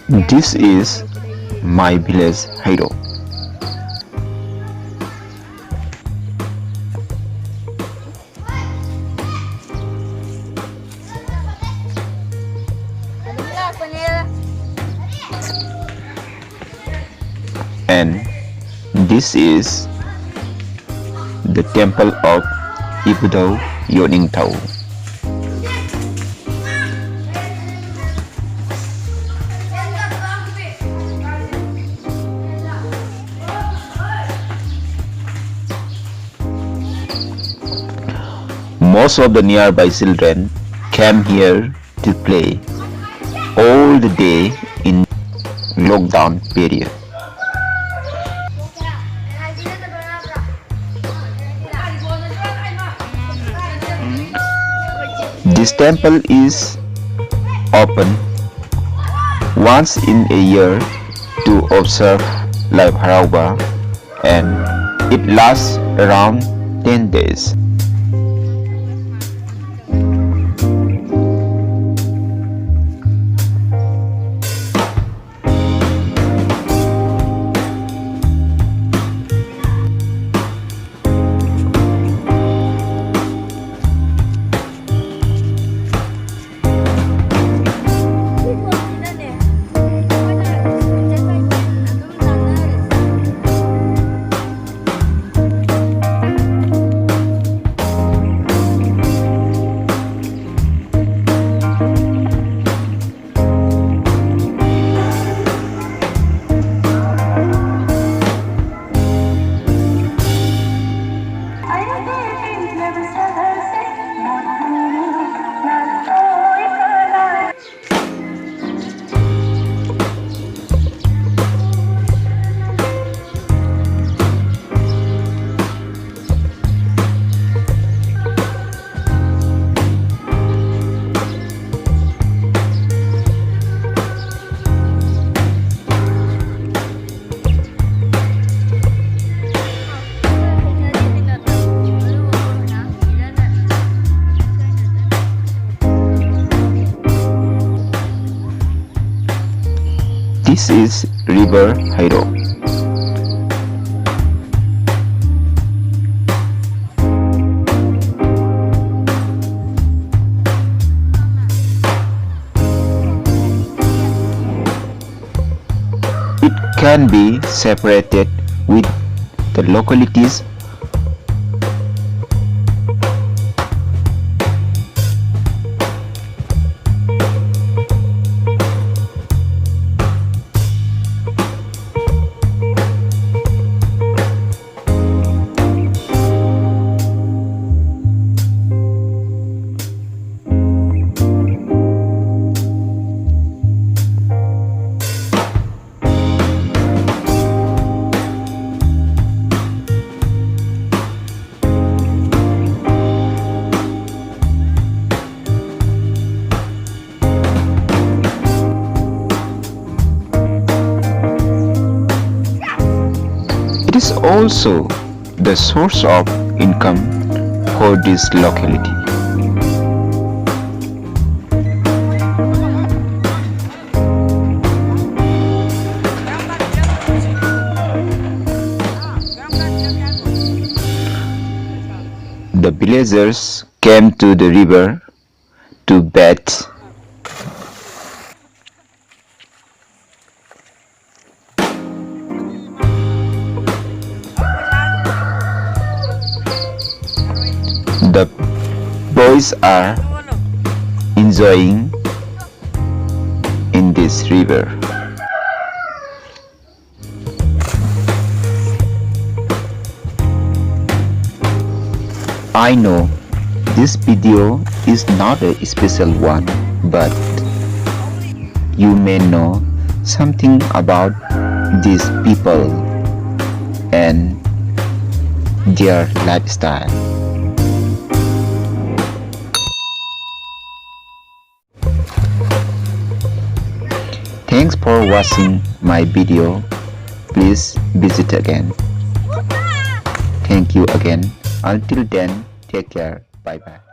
This is my village Heirok. And this is the temple of Ibudau Yoningtau. Most of the nearby children came here to play all the day in lockdown period. This temple is open once in a year to observe River Heirok, and it lasts around 10 days. This is River Heirok. It can be separated with the localities is also the source of income for this locality. The villagers came to the river to bathe. The boys are enjoying in this river. I know this video is not a special one, but you may know something about these people and their lifestyle. Thanks for watching my video. Please visit again. Thank you again. Until then, take care. Bye bye.